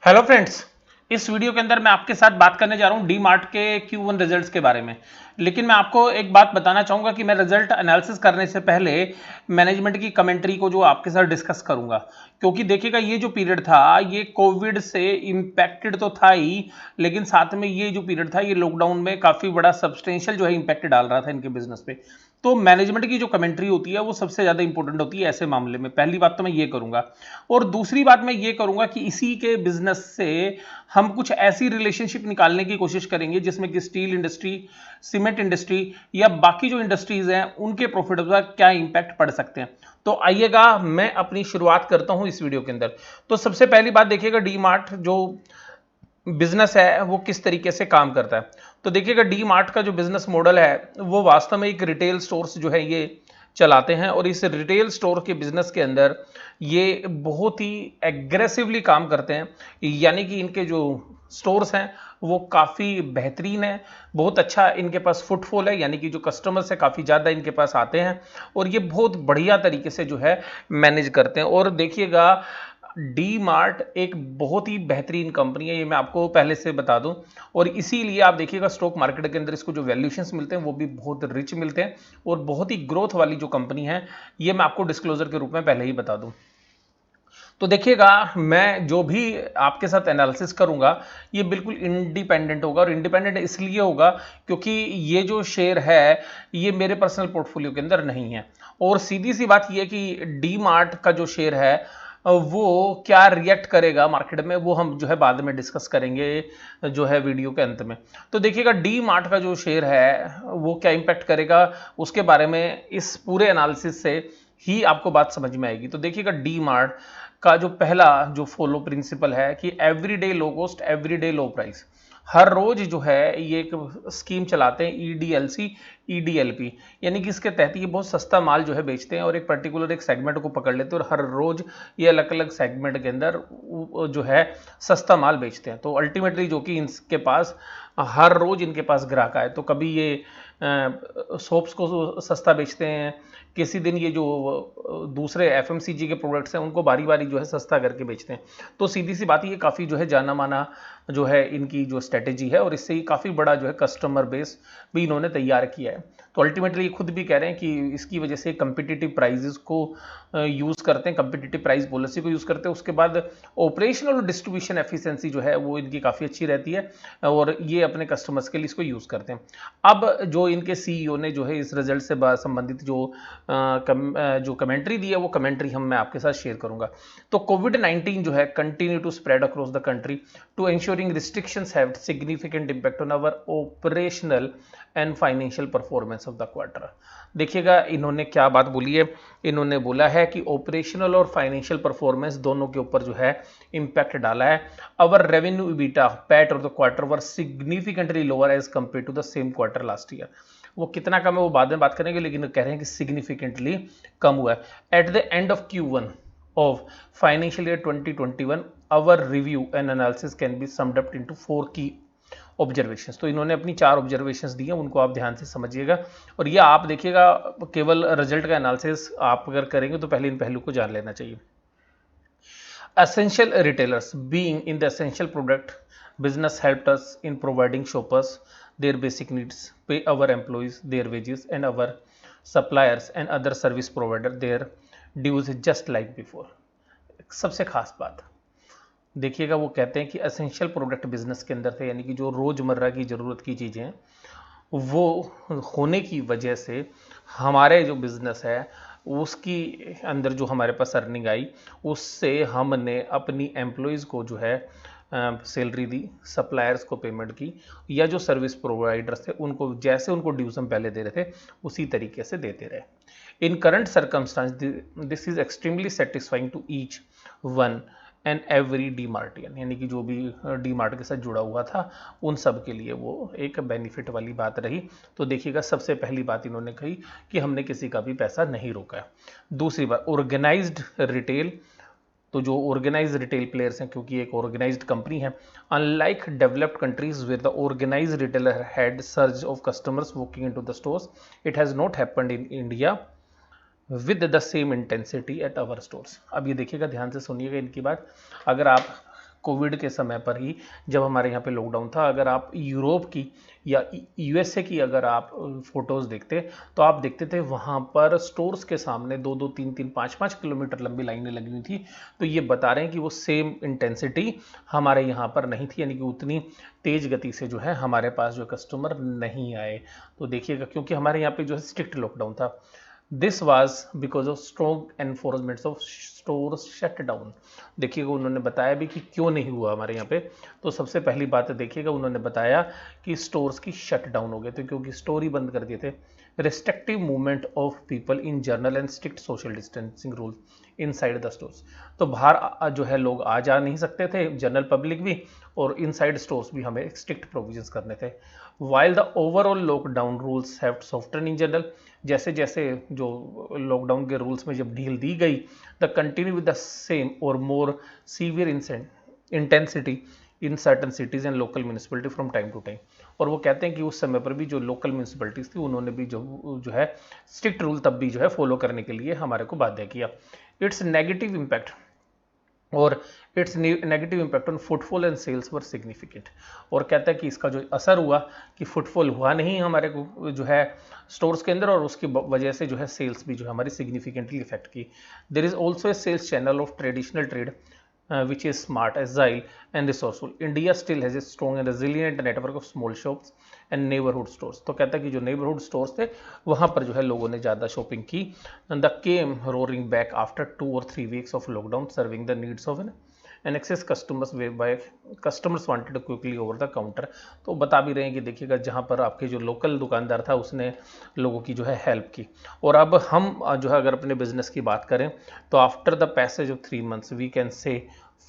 Hello friends. इस video के अंदर मैं आपके साथ बात करने जा रहा हूं डी मार्ट के Q1 रिजल्ट्स के बारे में। लेकिन मैं आपको एक बात बताना चाहूंगा कि मैं रिजल्ट एनालिसिस करने से पहले मैनेजमेंट की कमेंट्री को जो आपके साथ डिस्कस करूंगा, क्योंकि देखिएगा ये जो पीरियड था ये कोविड से इम्पैक्टेड तो था ही, लेकिन साथ में ये जो पीरियड था ये लॉकडाउन में काफ़ी बड़ा सब्सटेंशियल जो है इम्पैक्ट डाल रहा था इनके बिजनेस पे। तो मैनेजमेंट की जो कमेंट्री होती है वो सबसे ज़्यादा इंपॉर्टेंट होती है ऐसे मामले में। पहली बात तो मैं ये करूंगा, और दूसरी बात मैं ये करूंगा कि इसी के बिजनेस से हम कुछ ऐसी रिलेशनशिप निकालने की कोशिश करेंगे जिसमें कि स्टील इंडस्ट्री, सीमेंट इंडस्ट्री या बाकी जो इंडस्ट्रीज हैं उनके प्रॉफिट पर क्या इंपैक्ट पड़ सकते हैं। तो आइएगा मैं अपनी शुरुआत करता हूं इस वीडियो के अंदर। तो सबसे पहली बात देखिएगा डी मार्ट जो बिजनेस है वो किस तरीके से काम करता है। तो देखिएगा डी मार्ट का जो बिजनेस मॉडल है वो वास्तव में एक रिटेल स्टोर्स जो है ये चलाते हैं, और इस रिटेल स्टोर के बिजनेस के अंदर ये बहुत ही एग्रेसिवली काम करते हैं। यानी कि इनके जो स्टोर्स हैं वो काफ़ी बेहतरीन है, बहुत अच्छा इनके पास फुटफॉल है, यानी कि जो कस्टमर्स है काफ़ी ज़्यादा इनके पास आते हैं, और ये बहुत बढ़िया तरीके से जो है मैनेज करते हैं। और देखिएगा डी मार्ट एक बहुत ही बेहतरीन कंपनी है, ये मैं आपको पहले से बता दूं, और इसीलिए आप देखिएगा स्टॉक मार्केट के अंदर इसको जो वैल्यूएशंस मिलते हैं वो भी बहुत रिच मिलते हैं, और बहुत ही ग्रोथ वाली जो कंपनी है ये मैं आपको डिस्क्लोजर के रूप में पहले ही बता दूं। तो देखिएगा मैं जो भी आपके साथ एनालिसिस करूंगा ये बिल्कुल इंडिपेंडेंट होगा, और इंडिपेंडेंट इसलिए होगा क्योंकि ये जो शेयर है ये मेरे पर्सनल पोर्टफोलियो के अंदर नहीं है। और सीधी सी बात ये कि डी मार्ट का जो शेयर है वो क्या रिएक्ट करेगा मार्केट में वो हम जो है बाद में डिस्कस करेंगे जो है वीडियो के अंत में। तो देखिएगा डी मार्ट का जो शेयर है वो क्या इंपैक्ट करेगा उसके बारे में इस पूरे एनालिसिस से ही आपको बात समझ में आएगी। तो देखिएगा डी मार्ट का जो पहला जो फॉलो प्रिंसिपल है कि everyday low cost everyday low price. हर रोज जो है ये एक स्कीम चलाते हैं ईडीएलसी ईडीएलपी, यानी कि इसके तहत ये बहुत सस्ता माल जो है बेचते हैं और एक पर्टिकुलर एक सेगमेंट को पकड़ लेते हैं और हर रोज ये अलग अलग सेगमेंट के अंदर जो है सस्ता माल बेचते हैं। तो अल्टीमेटली जो कि इनके पास हर रोज इनके पास ग्राहक आए, तो कभी ये सोप्स को सस्ता बेचते हैं, किसी दिन ये जो दूसरे एफएमसीजी के प्रोडक्ट्स हैं उनको बारी बारी जो है सस्ता करके बेचते हैं। तो सीधी सी बात ये काफ़ी जो है जाना माना जो है इनकी जो स्ट्रेटेजी है, और इससे ही काफ़ी बड़ा जो है कस्टमर बेस भी इन्होंने तैयार किया है। तो अल्टीमेटली खुद भी कह रहे हैं कि इसकी वजह से कंपिटिटिव प्राइजेस को यूज़ करते हैं, कंपिटिटिव प्राइस पॉलिसी को यूज़ करते हैं। उसके बाद ऑपरेशनल और डिस्ट्रीब्यूशन एफिशिएंसी जो है वो इनकी काफ़ी अच्छी रहती है, और ये अपने कस्टमर्स के लिए इसको यूज़ करते हैं। अब जो इनके सीईओ ने जो है इस रिजल्ट से संबंधित जो कमेंट्री दी है वो कमेंट्री मैं आपके साथ शेयर करूंगा। तो कोविड-19 जो है continue to spread across the country to ensuring restrictions have significant impact on our operational and financial performance of the quarter। देखिएगा इन्होंने क्या बात बोली है, इन्होंने बोला है कि ऑपरेशनल और फाइनेंशियल परफॉर्मेंस दोनों के ऊपर जो है इंपैक्ट डाला है। Our revenue EBITDA PAT of the quarter were significantly lower as compare to the same quarter last year. वो कितना कम है वो बाद में बात करेंगे, लेकिन कह रहे हैं कि सिग्निफिकेंटली कम हुआ है। At the end of Q1 of financial year 2021 our review and analysis can be summed up into 4 key observations. तो इन्होंने अपनी 4 ऑब्जर्वेशंस दी हैं, उनको आप ध्यान से समझिएगा, और ये आप देखिएगा केवल रिजल्ट का एनालिसिस आप अगर करेंगे तो पहले इन पहलू को जान लेना चाहिए। Essential retailers being in the essential product business helped us in providing shoppers their basic needs, pay our employees their wages, and our suppliers and other service provider their dues just like before। सबसे खास बात देखिएगा वो कहते हैं कि essential product business के अंदर थे, यानी कि जो रोजमर्रा की ज़रूरत की चीज़ें हैं वो होने की वजह से हमारे जो बिज़नेस है उसकी अंदर जो हमारे पास अर्निंग आई उससे हमने अपनी एम्प्लॉयज़ को जो है सैलरी दी, सप्लायर्स को पेमेंट की, या जो सर्विस प्रोवाइडर्स थे उनको जैसे उनको ड्यूज हम पहले दे रहे थे उसी तरीके से देते रहे। In current circumstance this is extremely satisfying to each one and every D martian, यानी कि जो भी डी मार्ट के साथ जुड़ा हुआ था उन सब के लिए वो एक बेनिफिट वाली बात रही। तो देखिएगा सबसे पहली बात इन्होंने कही कि हमने किसी का भी पैसा नहीं रोका है। दूसरी बात ऑर्गेनाइज्ड रिटेल, तो जो ऑर्गेनाइज रिटेल प्लेयर्स हैं, क्योंकि एक ऑर्गेनाइज्ड कंपनी है, unlike developed countries where the organized retailer had surge of customers walking into the stores, it has not happened in India with the same intensity at our stores. अब ये देखिएगा ध्यान से सुनिएगा इनकी बात। अगर आप कोविड के समय पर ही, जब हमारे यहाँ पे लॉकडाउन था, अगर आप यूरोप की या यूएसए की अगर आप फोटोज़ देखते तो आप देखते थे वहाँ पर स्टोर्स के सामने 2-2, 3-3, 5-5 किलोमीटर लंबी लाइनें लगी हुई थी। तो ये बता रहे हैं कि वो सेम इंटेंसिटी हमारे यहाँ पर नहीं थी, यानी कि उतनी तेज गति से जो है हमारे पास जो कस्टमर नहीं आए। तो देखिएगा, क्योंकि हमारे यहाँ पे जो है स्ट्रिक्ट लॉकडाउन था। This was because of strong enforcements of stores shut down. देखिएगा उन्होंने बताया भी कि क्यों नहीं हुआ हमारे यहाँ पे। तो सबसे पहली बात देखिएगा, उन्होंने बताया कि स्टोर्स की शट डाउन हो गए थे क्योंकि स्टोर ही बंद कर दिए थे। Restrictive movement of people in journal and strict social distancing rule inside the stores. तो बाहर जो है लोग आ जा नहीं सकते थे, जनरल पब्लिक भी, और इनसाइड स्टोर्स भी हमें स्ट्रिक्ट प्रोविजंस करने थे। While the overall lockdown rules have soften in general, जैसे जैसे जो लॉकडाउन के रूल्स में जब ढील दी गई, the continue with the same और more severe intensity in certain cities and local municipality from time to time. और वो कहते हैं कि उस समय पर भी जो लोकल म्यूनिसिपलिटीज थी उन्होंने भी जो है स्ट्रिक्ट रूल तब भी जो है फॉलो करने के लिए हमारे को बाध्य किया। इट्स नेगेटिव इम्पैक्ट और its negative impact on footfall and sales were significant. और कहता है कि इसका जो असर हुआ कि फुटफॉल हुआ नहीं हमारे को जो है स्टोर्स के अंदर, और उसकी वजह से जो है सेल्स भी जो है हमारी सिग्निफिकेंटली इफेक्ट की। There is also a sales channel of traditional trade which is smart, agile and resourceful. India still has a strong and resilient network of small shops and neighborhood stores. तो कहता है कि जो neighborhood stores थे वहाँ पर जो है लोगों ने ज़्यादा शॉपिंग की। And the came roaring back after 2 or 3 weeks of lockdown, serving the needs of an excess customers whereby customers wanted to quickly over the counter। तो बता भी रहे हैं कि देखिएगा जहाँ पर आपके जो लोकल दुकानदार था उसने लोगों की जो है हेल्प की। और अब हम जो है अगर अपने बिजनेस की बात करें तो after the passage of 3 months we can say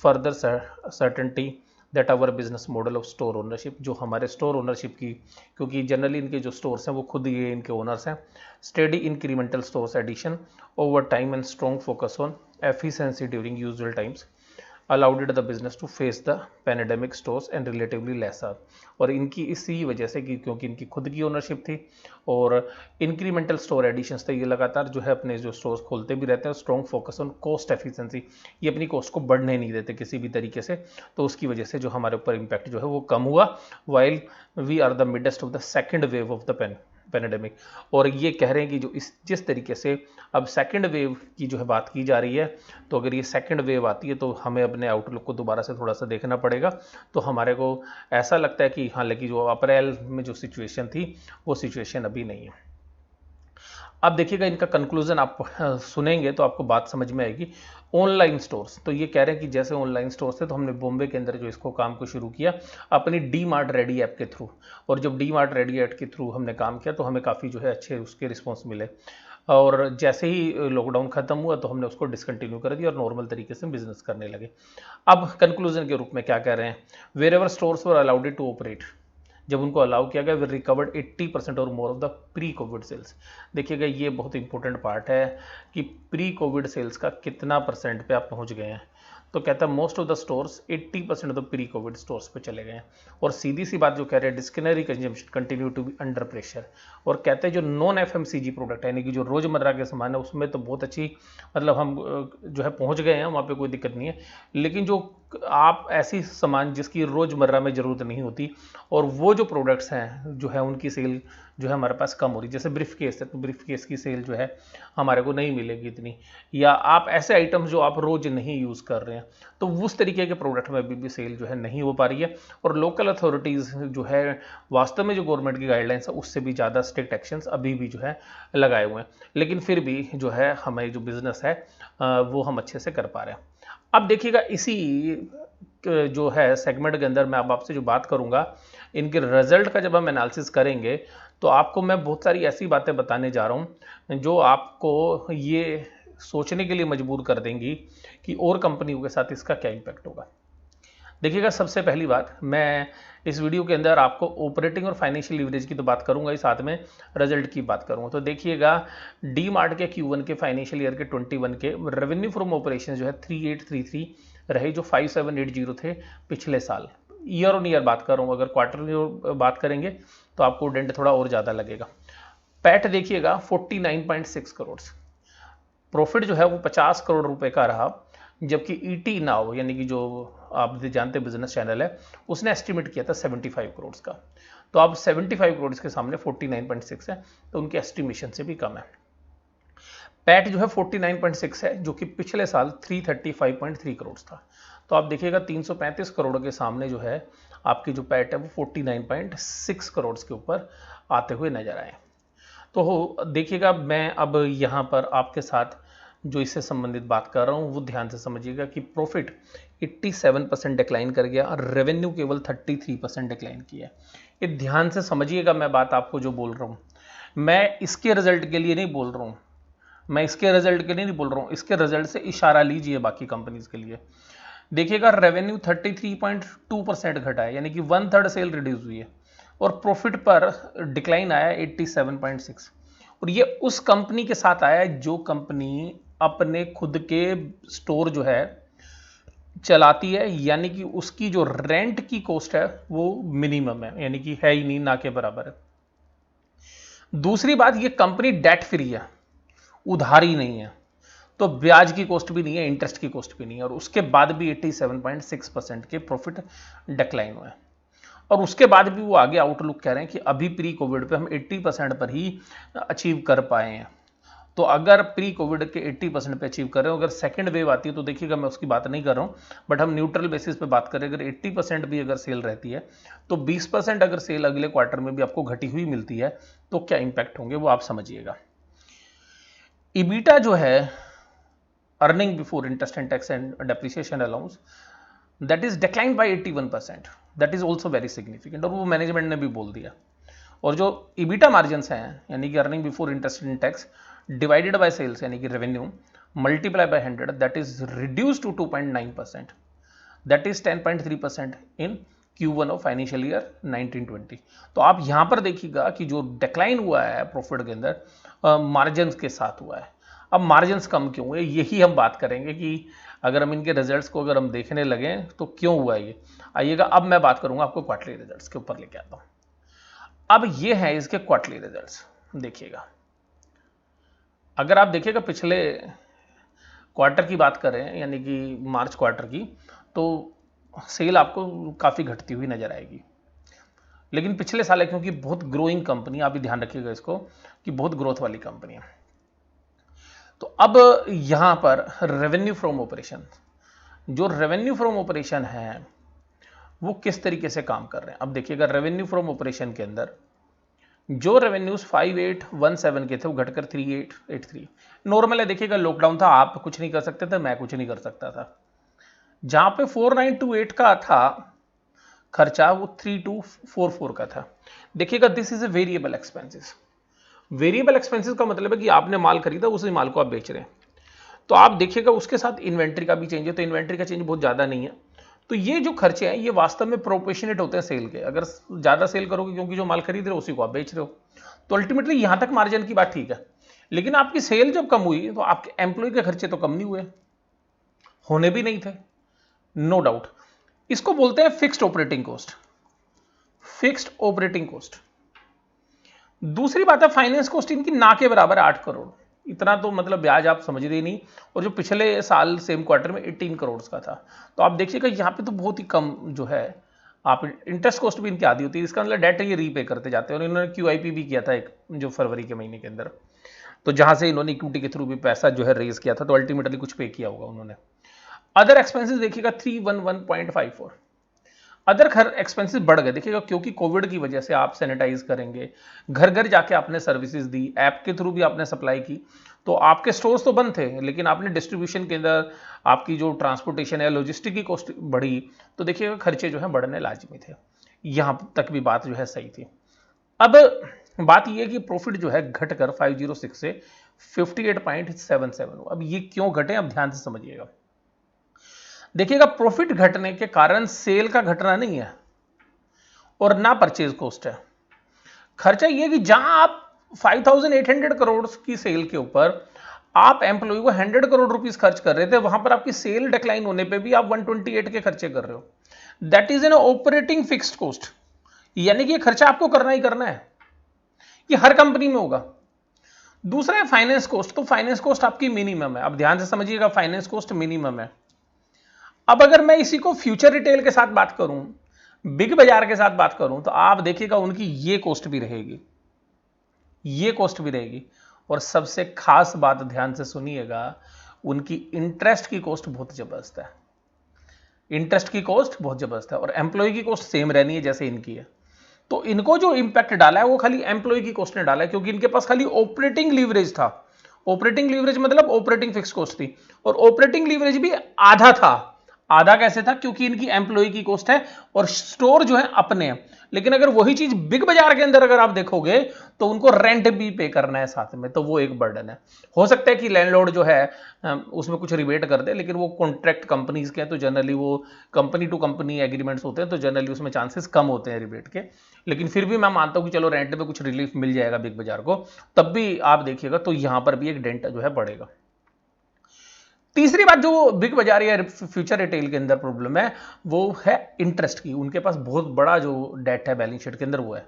further certainty that our business model of store ownership, जो हमारे स्टोर ओनरशिप की, क्योंकि जनरली इनके जो स्टोर्स हैं वो खुद ये इनके ओनर्स हैं, steady incremental stores addition over time and strong focus on efficiency during usual times allowed the business to face the pandemic stores and relatively lesser। और इनकी इसी वजह से कि क्योंकि इनकी खुद की ओनरशिप थी और इंक्रीमेंटल स्टोर एडिशंस थे, ये लगातार जो है अपने जो स्टोर्स खोलते भी रहते हैं, strong focus on cost efficiency, ये अपनी कॉस्ट को बढ़ने नहीं देते किसी भी तरीके से। तो उसकी वजह से जो हमारे ऊपर इम्पैक्ट जो है वो कम हुआ, while we are the midst of the second wave of the pandemic. और ये कह रहे हैं कि जो जिस तरीके से अब सेकंड वेव की जो है बात की जा रही है, तो अगर ये सेकंड वेव आती है तो हमें अपने आउटलुक को दोबारा से थोड़ा सा देखना पड़ेगा। तो हमारे को ऐसा लगता है कि हालांकि जो अप्रैल में जो सिचुएशन थी वो सिचुएशन अभी नहीं है। अब देखिएगा इनका कंक्लूजन आप सुनेंगे तो आपको बात समझ में आएगी। ऑनलाइन स्टोर्स, तो ये कह रहे हैं कि जैसे ऑनलाइन स्टोर्स थे तो हमने बॉम्बे के अंदर जो इसको काम को शुरू किया अपनी डी मार्ट रेडी ऐप के थ्रू, और जब डी मार्ट रेडी ऐप के थ्रू हमने काम किया तो हमें काफ़ी जो है अच्छे उसके रिस्पॉन्स मिले। और जैसे ही लॉकडाउन खत्म हुआ तो हमने उसको डिसकंटिन्यू कर दिया और नॉर्मल तरीके से बिजनेस करने लगे। अब कंक्लूजन के रूप में क्या कह रहे हैं, wherever stores were allowed to operate, जब उनको अलाउ किया गया, वे रिकवर्ड 80% और more of the pre COVID sales. देखिएगा ये बहुत इंपॉर्टेंट पार्ट है कि प्री कोविड सेल्स का कितना परसेंट पे आप पहुंच गए हैं। तो कहता है most of the stores 80% of the pre Covid stores पे चले गए हैं। और सीधी सी बात जो कह रहे हैं, discretionary consumption continue to be under pressure. और कहते हैं जो नॉन एफएमसीजी प्रोडक्ट है, यानी कि जो रोजमर्रा के सामान है, उसमें तो बहुत अच्छी मतलब हम जो है पहुंच गए हैं, वहाँ पे कोई दिक्कत नहीं है। लेकिन जो आप ऐसी सामान जिसकी रोजमर्रा में ज़रूरत नहीं होती और वो जो प्रोडक्ट्स हैं जो है उनकी सेल जो है हमारे पास कम हो रही, जैसे ब्रीफ केस है तो ब्रीफ केस की सेल जो है हमारे को नहीं मिलेगी इतनी, या आप ऐसे आइटम्स जो आप रोज नहीं यूज़ कर रहे हैं, तो उस तरीके के प्रोडक्ट में अभी भी सेल जो है नहीं हो पा रही है। और लोकल अथॉरिटीज़ जो है वास्तव में जो गवर्नमेंट की गाइडलाइंस है उससे भी ज़्यादा स्ट्रिक्ट एक्शंस अभी भी जो है लगाए हुए हैं, लेकिन फिर भी जो है हमारी जो बिज़नेस है वो हम अच्छे से कर पा रहे हैं। अब देखिएगा इसी जो है सेगमेंट के अंदर मैं अब आपसे जो बात करूंगा, इनके रिजल्ट का जब हम एनालिसिस करेंगे तो आपको मैं बहुत सारी ऐसी बातें बताने जा रहा हूं जो आपको ये सोचने के लिए मजबूर कर देंगी कि और कंपनियों के साथ इसका क्या इम्पैक्ट होगा। देखिएगा सबसे पहली बात, मैं इस वीडियो के अंदर आपको ऑपरेटिंग और फाइनेंशियल लीवरेज की तो बात करूंगा ही, साथ में रिजल्ट की बात करूंगा। तो देखिएगा डी मार्ट के Q1 के फाइनेंशियल ईयर के 21 के रेवेन्यू फ्रॉम ऑपरेशन जो है 3833 रहे, जो 5780 थे पिछले साल। ईयर ऑन ईयर बात कर रहा हूँ, अगर क्वार्टरली बात करेंगे तो आपको डेंट थोड़ा और ज़्यादा लगेगा। पैट देखिएगा 49.6 करोड़, प्रॉफिट जो है वो 50 करोड़ रुपए का रहा, जबकि ईटी नाउ यानी कि जो आप जानते बिजनेस चैनल है, उसने एस्टिमेट किया था 75 करोड़ का। तो अब 75 करोड़ के सामने 49.6 है, तो उनके एस्टिमेशन से भी कम है। पैट जो है 49.6 है, जो कि पिछले साल 335.3 करोड़ था। तो आप देखिएगा 335 करोड़ के सामने जो है आपकी जो पैट है वो 49.6 करोड़ के ऊपर आते हुए नजर आए। तो देखिएगा, मैं अब यहाँ पर आपके साथ जो इससे संबंधित बात कर रहा हूँ वो ध्यान से समझिएगा कि प्रॉफिट 87% डिक्लाइन कर गया और रेवेन्यू केवल 33% डिक्लाइन किया। ये ध्यान से समझिएगा, मैं बात आपको जो बोल रहा हूँ, मैं इसके रिजल्ट के लिए नहीं बोल रहा हूँ, मैं इसके रिजल्ट के लिए नहीं बोल रहा हूँ, इसके रिजल्ट से इशारा लीजिए बाकी कंपनीज के लिए। देखिएगा रेवेन्यू 33.2% घटा है, यानी कि 1/3 सेल रिड्यूस हुई है, और प्रॉफिट पर डिक्लाइन आया 87.6। और ये उस कंपनी के साथ आया है जो कंपनी अपने खुद के स्टोर जो है चलाती है, यानी कि उसकी जो रेंट की कॉस्ट है वो मिनिमम है, यानी कि है ही नहीं, ना के बराबर है। दूसरी बात, ये कंपनी डेट फ्री है, उधारी नहीं है, तो ब्याज की कॉस्ट भी नहीं है, इंटरेस्ट की कॉस्ट भी नहीं है, और उसके बाद भी 87.6% के प्रॉफिट डिक्लाइन हुए। और उसके बाद भी वो आगे आउटलुक कह रहे हैं कि अभी प्री कोविड पे हम 80% पर ही अचीव कर पाए हैं। तो अगर प्री कोविड के 80% पे अचीव कर रहे हो, अगर सेकंड वेव आती है तो देखिएगा, मैं उसकी बात नहीं कर रहा हूँ, बट हम न्यूट्रल बेसिस पे बात करें, अगर 80% भी अगर सेल रहती है तो 20% अगर सेल अगले क्वार्टर में भी आपको घटी हुई मिलती है तो क्या इंपैक्ट होंगे वो आप समझिएगा। ईबीटा जो है, earning before interest and tax and depreciation allowance, that is decline by 81%, that is also very significant, और वो मैनेजमेंट ने भी बोल दिया। और जो ईबीटा मार्जिन्स हैं, यानी कि earning before interest and tax divided by sales, यानी कि revenue multiply by 100, that is reduce to 2.9%, that is 10.3% in Q1 of financial year 1920। तो आप यहां पर देखिएगा कि जो डिक्लाइन हुआ है प्रॉफिट के अंदर मार्जिन के साथ हुआ है। अब मार्जिन कम क्यों हुए, यही हम बात करेंगे कि अगर हम इनके रिजल्ट्स को अगर हम देखने लगे तो क्यों हुआ ये। आइएगा, अब मैं बात करूंगा आपको क्वार्टरली रिजल्ट्स के ऊपर लेके आता हूं। अब ये है इसके क्वार्टरली रिजल्ट्स, देखिएगा। अगर आप देखिएगा पिछले क्वार्टर की बात करें, यानी कि मार्च क्वार्टर की, तो सेल आपको काफ़ी घटती हुई नजर आएगी। लेकिन पिछले साल है, क्योंकि बहुत ग्रोइंग कंपनी, आप भी ध्यान रखिएगा इसको कि बहुत ग्रोथ वाली कंपनी है। तो अब यहां पर रेवेन्यू फ्रॉम ऑपरेशन, जो रेवेन्यू फ्रॉम ऑपरेशन है वो किस तरीके से काम कर रहे हैं। अब देखिएगा, रेवेन्यू फ्रॉम ऑपरेशन के अंदर जो रेवेन्यूज 5817 के थे वो घटकर 3883। नॉर्मल है, देखिएगा लॉकडाउन था, आप कुछ नहीं कर सकते थे, मैं कुछ नहीं कर सकता था। जहां पे 4928 का था खर्चा, वो 3244 का था। देखिएगा, this is a variable expenses. Variable expenses का मतलब है कि आपने माल खरीदा, उसी माल को आप बेच रहे हैं। तो आप देखिएगा उसके साथ इन्वेंट्री का भी चेंज है, तो इन्वेंट्री का चेंज बहुत ज़्यादा नहीं है। तो ये जो खर्चे हैं ये वास्तव में प्रोपोर्शनेट होते हैं सेल के। अगर ज़्यादा सेल करोगे, क्योंकि जो माल खरीद रहे हो उसी को आप बेच रहे हो, तो अल्टीमेटली यहां तक मार्जिन की बात ठीक है। लेकिन आपकी सेल जब कम हुई तो आपके एम्प्लॉय के खर्चे तो कम नहीं हुए, होने भी नहीं थे, नो डाउट। इसको बोलते हैं fixed operating cost, fixed operating cost. दूसरी बात है, फाइनेंस कॉस्ट इनकी ना के बराबर है, 8 करोड़। इतना तो मतलब ब्याज आप समझ रहे नहीं। और जो पिछले साल सेम क्वार्टर में 18 करोड़ का था, तो आप देखिएगा यहाँ पे तो बहुत ही कम जो है, आप इंटरेस्ट कॉस्ट भी इनकी आधी होती है, इसका मतलब डेट ये रीपे करते जाते हैं। और इन्होंने QIP भी किया था एक, जो फरवरी के महीने के अंदर, तो जहां से इन्होंने इक्विटी के थ्रू भी पैसा जो है रेज किया था, तो अल्टीमेटली कुछ पे किया होगा उन्होंने। अदर एक्सपेंसेस देखिएगा 311.54, अदर खर एक्सपेंसेस बढ़ गए, देखिएगा क्योंकि कोविड की वजह से आप सैनिटाइज करेंगे, घर घर जाके आपने सर्विसेज दी, ऐप के थ्रू भी आपने सप्लाई की, तो आपके स्टोर्स तो बंद थे, लेकिन आपने डिस्ट्रीब्यूशन के अंदर आपकी जो ट्रांसपोर्टेशन है, लॉजिस्टिक की कॉस्ट बढ़ी, तो देखिएगा खर्चे जो है बढ़ने लाजमी थे। यहां तक भी बात जो है सही थी। अब बात यह है कि प्रॉफिट जो है घटकर 506 से 58.77 हुआ। अब ये क्यों घटे, अब ध्यान से समझिएगा। देखिएगा, प्रॉफिट घटने के कारण सेल का घटना नहीं है और ना परचेज कॉस्ट है। खर्चा यह कि जहां आप 5800 करोड़ की सेल के ऊपर आप एम्प्लॉय को 100 करोड़ रुपीस खर्च कर रहे थे, वहां पर आपकी सेल डिक्लाइन होने पे भी आप 128 के खर्चे कर रहे हो। That is an operating fixed cost, यानी कि ये खर्चा आपको करना ही करना है, ये हर कंपनी में होगा। दूसरा है फाइनेंस कॉस्ट, तो फाइनेंस कॉस्ट आपकी मिनिमम है। अब ध्यान से समझिएगा, फाइनेंस कॉस्ट मिनिमम है। अब अगर मैं इसी को फ्यूचर रिटेल के साथ बात करूं, बिग बाजार के साथ बात करूं, तो आप देखिएगा उनकी ये कॉस्ट भी रहेगी, ये कॉस्ट भी रहेगी। और सबसे खास बात ध्यान से सुनिएगा, उनकी इंटरेस्ट की कॉस्ट बहुत जबरदस्त है, इंटरेस्ट की कॉस्ट बहुत जबरदस्त है। और एम्प्लॉय की कॉस्ट सेम रहनी है जैसे इनकी है। तो इनको जो इंपैक्ट डाला है वो खाली एम्प्लॉय की कॉस्ट ने डाला है, क्योंकि इनके पास खाली ऑपरेटिंग लीवरेज था। ऑपरेटिंग लीवरेज मतलब ऑपरेटिंग फिक्स कॉस्ट थी, और ऑपरेटिंग लीवरेज भी आधा था। आधा कैसे था? क्योंकि इनकी एम्प्लॉय की कॉस्ट है और स्टोर जो है अपने हैं। लेकिन अगर वही चीज बिग बाजार के अंदर अगर आप देखोगे तो उनको रेंट भी पे करना है साथ में, तो वो एक बर्डन है। हो सकता है कि लैंडलॉर्ड जो है उसमें कुछ रिबेट कर दे, लेकिन वो कॉन्ट्रैक्ट कंपनीज के हैं तो जनरली वो कंपनी टू कंपनी एग्रीमेंट्स होते हैं, तो जनरली उसमें चांसेस कम होते हैं रिबेट के। लेकिन फिर भी मैं मानता हूं कि चलो रेंट पे कुछ रिलीफ मिल जाएगा बिग बाजार को, तब भी आप देखिएगा तो यहां पर भी एक डेंट जो है बढ़ेगा। तीसरी बात जो बिग बाजार या फ्यूचर रिटेल के अंदर प्रॉब्लम है वो है इंटरेस्ट की। उनके पास बहुत बड़ा जो डेट है बैलेंस शीट के अंदर वो है।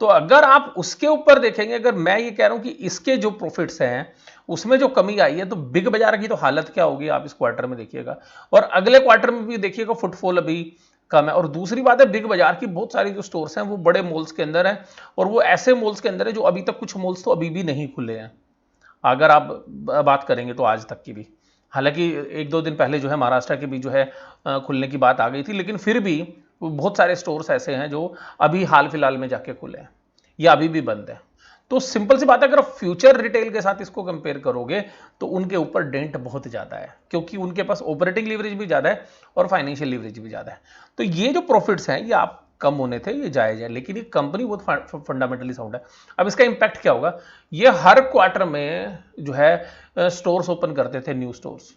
तो अगर आप उसके ऊपर देखेंगे, अगर मैं ये कह रहा हूं कि इसके जो प्रॉफिट्स हैं उसमें जो कमी आई है, तो बिग बाजार की तो हालत क्या होगी आप इस क्वार्टर में देखिएगा, और अगले क्वार्टर में भी देखिएगा फुटफॉल अभी कम है। और दूसरी बात है, बिग बाजार की बहुत सारी जो स्टोर्स हैं वो बड़े मॉल्स के अंदर हैं, और वो ऐसे मॉल्स के अंदर है जो अभी तक कुछ मॉल्स तो अभी भी नहीं खुले हैं, अगर आप बात करेंगे तो आज तक की भी। हालांकि एक दो दिन पहले जो है महाराष्ट्र के भी जो है खुलने की बात आ गई थी, लेकिन फिर भी बहुत सारे स्टोर्स ऐसे हैं जो अभी हाल फिलहाल में जाके खुले हैं या अभी भी बंद है। तो सिंपल सी बात है, अगर आप फ्यूचर रिटेल के साथ इसको कंपेयर करोगे तो उनके ऊपर डेंट बहुत ज्यादा है, क्योंकि उनके पास ऑपरेटिंग लीवरेज भी ज्यादा है और फाइनेंशियल लीवरेज भी ज्यादा है। तो ये जो प्रॉफिट्स हैं ये आप कम होने थे, ये जायज है, लेकिन ये कंपनी बहुत फंडामेंटली साउंड है। अब इसका इंपैक्ट क्या होगा? ये हर क्वार्टर में जो है स्टोर्स ओपन करते थे, न्यू स्टोर्स,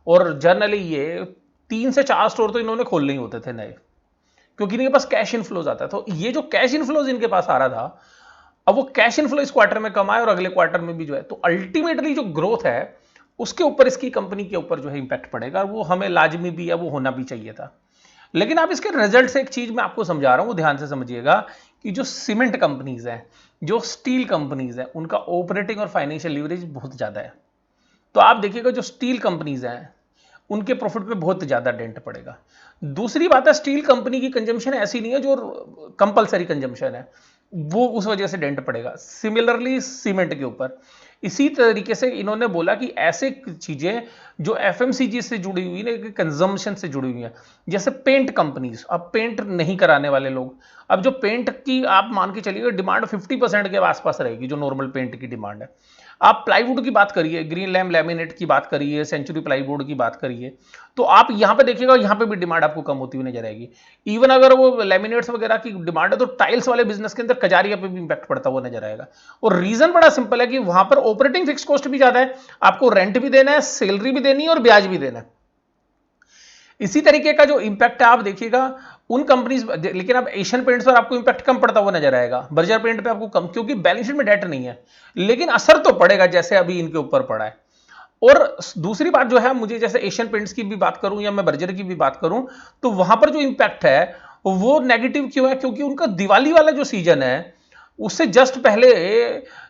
और जनरली ये 3 से 4 स्टोर तो इन्होंने खोलने ही होते थे नए, क्योंकि इनके पास कैश इनफ्लोज आता है। तो ये जो कैश इनफ्लोज इनके पास आ रहा था, अब वो कैश इनफ्लो इस क्वार्टर में कम आए और अगले क्वार्टर में भी जो है, तो अल्टीमेटली जो ग्रोथ है उसके ऊपर, इसकी कंपनी के ऊपर जो है इंपैक्ट पड़ेगा, वो हमें लाजमी भी है, वो होना भी चाहिए था। लेकिन आप इसके रिजल्ट से एक चीज मैं आपको समझा रहा हूं, ध्यान से समझिएगा, कि जो सीमेंट कंपनीज हैं, जो स्टील कंपनीज हैं, उनका ऑपरेटिंग और फाइनेंशियल लीवरेज बहुत ज्यादा है। तो आप देखिएगा जो स्टील कंपनीज हैं उनके प्रॉफिट पे बहुत ज्यादा डेंट पड़ेगा। दूसरी बात है, स्टील कंपनी की कंजम्पशन ऐसी नहीं है जो कंपलसरी कंजम्पशन है, वो उस वजह से डेंट पड़ेगा। सिमिलरली सीमेंट के ऊपर इसी तरीके से इन्होंने बोला कि ऐसे चीजें जो एफएमसीजी से जुड़ी हुई ना, कंजम्पशन से जुड़ी हुई है, जैसे पेंट कंपनीज, अब पेंट नहीं कराने वाले लोग, अब जो पेंट की आप मान के चलिए डिमांड 50% के आसपास रहेगी, जो नॉर्मल पेंट की डिमांड है। आप प्लाईवुड की बात करिए, ग्रीन लैम लैमिनेट की बात करिए, सेंचुरी प्लाईवुड की बात करिए, तो आप यहां पे देखिएगा, यहां पे भी डिमांड आपको कम होती हुई नजर आएगी। इवन अगर वो लैमिनेट्स वगैरह की डिमांड है तो टाइल्स वाले बिजनेस के अंदर कजारिया पे भी इंपैक्ट पड़ता हुआ नजर आएगा। और रीजन बड़ा सिंपल है कि वहां पर ऑपरेटिंग फिक्स कॉस्ट भी ज्यादा है, आपको रेंट भी देना है, सैलरी भी देनी है और ब्याज भी देना है। इसी तरीके का जो इंपैक्ट है आप देखिएगा उन कंपनीज, लेकिन अब एशियन पेंट्स पर आपको इंपैक्ट कम पड़ता हुआ नजर आएगा, बर्जर पेंट पे आपको कम, क्योंकि बैलेंस शीट में डेट नहीं है, लेकिन असर तो पड़ेगा जैसे अभी इनके ऊपर पड़ा है। और दूसरी बात जो है, मुझे जैसे एशियन पेंट्स की भी बात करूं या मैं बर्जर की भी बात करूं, तो वहां पर जो इंपैक्ट है वो नेगेटिव क्यों है? क्योंकि उनका दिवाली वाला जो सीजन है उससे जस्ट पहले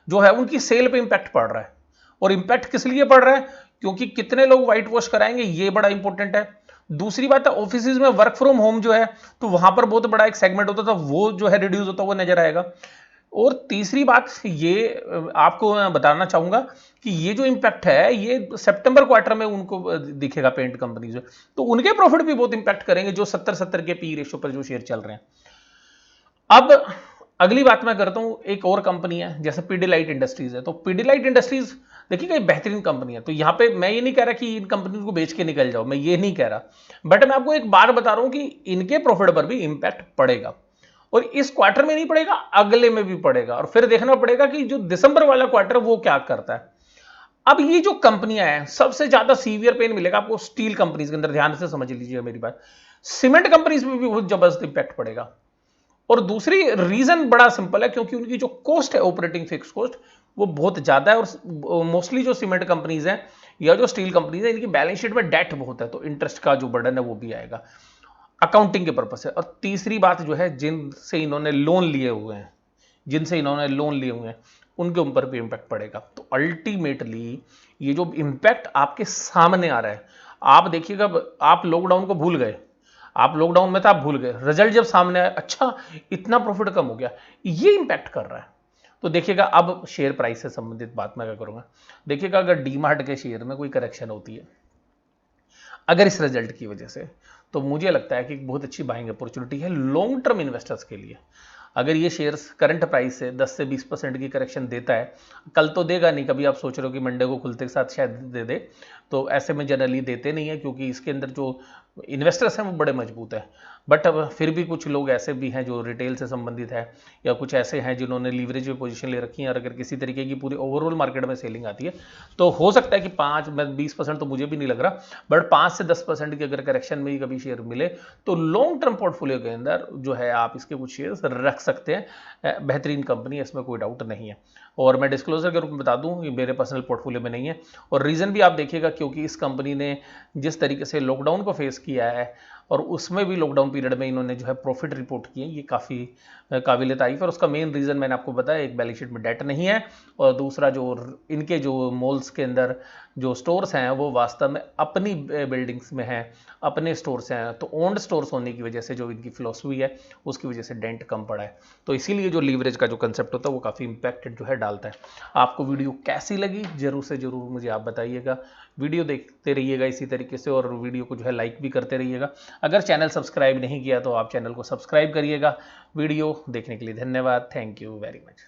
जो है उनकी सेल पे इंपैक्ट पड़ रहा है। और इंपैक्ट किस लिए पड़ रहा है? क्योंकि कितने लोग व्हाइट वॉश कराएंगे, ये बड़ा इंपॉर्टेंट है। दूसरी बात है, ऑफिस में वर्क फ्रॉम होम जो है, तो वहां पर बहुत बड़ा एक सेगमेंट होता था, वो जो है रिड्यूस होता हुआ नजर आएगा। और तीसरी बात ये आपको मैं बताना चाहूंगा कि ये जो इंपैक्ट है ये सितंबर क्वार्टर में उनको दिखेगा पेंट कंपनीज में, तो उनके प्रॉफिट भी बहुत इंपैक्ट करेंगे, जो 70-70 के पी रेशो पर जो शेयर चल रहे हैं। अब अगली बात मैं करता हूं, एक और कंपनी है जैसे पीडीलाइट इंडस्ट्रीज है। तो पीडीलाइट इंडस्ट्रीज देखिए बेहतरीन कंपनी है, तो यहां पे मैं ये नहीं कह रहा कि इन कंपनी को बेच के निकल जाओ, मैं ये नहीं कह रहा, बट मैं आपको एक बात बता रहा हूं कि इनके प्रॉफिट पर भी इंपैक्ट पड़ेगा, और इस क्वार्टर में नहीं पड़ेगा, अगले में भी पड़ेगा, और फिर देखना पड़ेगा कि जो दिसंबर वाला क्वार्टर वो क्या करता है। अब ये जो कंपनियां हैं, सबसे ज्यादा सीवियर पेन मिलेगा आपको स्टील कंपनीज के अंदर, ध्यान से समझ लीजिए मेरी बात। सीमेंट कंपनीज में भी बहुत जबरदस्त इंपैक्ट पड़ेगा। और दूसरी रीजन बड़ा सिंपल है, क्योंकि उनकी जो कॉस्ट है ऑपरेटिंग फिक्स कॉस्ट वो बहुत ज्यादा है, और मोस्टली जो सीमेंट कंपनीज हैं या जो स्टील कंपनीज हैं इनकी बैलेंस शीट में डेट बहुत है, तो इंटरेस्ट का जो बर्डन है वो भी आएगा अकाउंटिंग के पर्पज से। और तीसरी बात जो है, जिनसे इन्होंने लोन लिए हुए हैं, जिनसे इन्होंने लोन लिए हुए हैं उनके ऊपर भी इंपैक्ट पड़ेगा। तो अल्टीमेटली ये जो इंपैक्ट आपके सामने आ रहा है, आप देखिएगा, आप लॉकडाउन को भूल गए, आप लॉकडाउन में था, आप भूल गए, रिजल्ट जब सामने आया, अच्छा इतना प्रॉफिट कम हो गया, ये इंपैक्ट कर रहा है। तो देखिएगा, अब शेयर प्राइस से संबंधित बात मैं क्या करूंगा, देखिएगा अगर डीमार्ट के शेयर में कोई करेक्शन होती है अगर इस रिजल्ट की वजह से, तो मुझे लगता है कि बहुत अच्छी बाइंग अपॉर्चुनिटी है लॉन्ग टर्म इन्वेस्टर्स के लिए। अगर ये शेयर्स करंट प्राइस से 10 से 20% की करेक्शन देता है, कल तो देगा नहीं, कभी आप सोच रहे हो कि मंडे को खुलते के साथ शायद दे दे, तो ऐसे में जनरली देते नहीं है, क्योंकि इसके अंदर जो इन्वेस्टर्स हैं वो बड़े मजबूत है। बट अब फिर भी कुछ लोग ऐसे भी हैं जो रिटेल से संबंधित है, या कुछ ऐसे हैं जिन्होंने लीवरेज में पोजीशन ले रखी है, और अगर किसी तरीके की पूरी ओवरऑल मार्केट में सेलिंग आती है, तो हो सकता है कि 20% तो मुझे भी नहीं लग रहा, बट 5 से 10% की अगर करेक्शन में ही कभी शेयर मिले, तो लॉन्ग टर्म पोर्टफोलियो के अंदर जो है आप इसके कुछ शेयर्स रख सकते हैं। बेहतरीन कंपनी है, इसमें कोई डाउट नहीं है। और मैं डिस्क्लोजर के रूप में बता दूं, ये मेरे पर्सनल पोर्टफोलियो में नहीं है, और रीज़न भी आप देखिएगा, क्योंकि इस कंपनी ने जिस तरीके से लॉकडाउन को फेस किया है, और उसमें भी लॉकडाउन पीरियड में इन्होंने जो है प्रॉफिट रिपोर्ट किए, ये काफ़ी काबिल तारीफ है। और उसका मेन रीज़न मैंने आपको बताया, एक बैलेंस शीट में डेट नहीं है, और दूसरा जो इनके जो मॉल्स के अंदर जो स्टोर्स हैं वो वास्तव में अपनी बिल्डिंग्स में हैं, अपने स्टोर्स हैं, तो ओन्ड स्टोर्स होने की वजह से जो इनकी फिलॉसफी है उसकी वजह से डेंट कम पड़ा है। तो इसीलिए जो लीवरेज का जो कंसेप्ट होता है वो काफ़ी इंपैक्टेड जो है डालता है। आपको वीडियो कैसी लगी जरूर से ज़रूर मुझे आप बताइएगा। वीडियो देखते रहिएगा इसी तरीके से, और वीडियो को जो है लाइक भी करते रहिएगा। अगर चैनल सब्सक्राइब नहीं किया तो आप चैनल को सब्सक्राइब करिएगा। वीडियो देखने के लिए धन्यवाद। Thank you very much.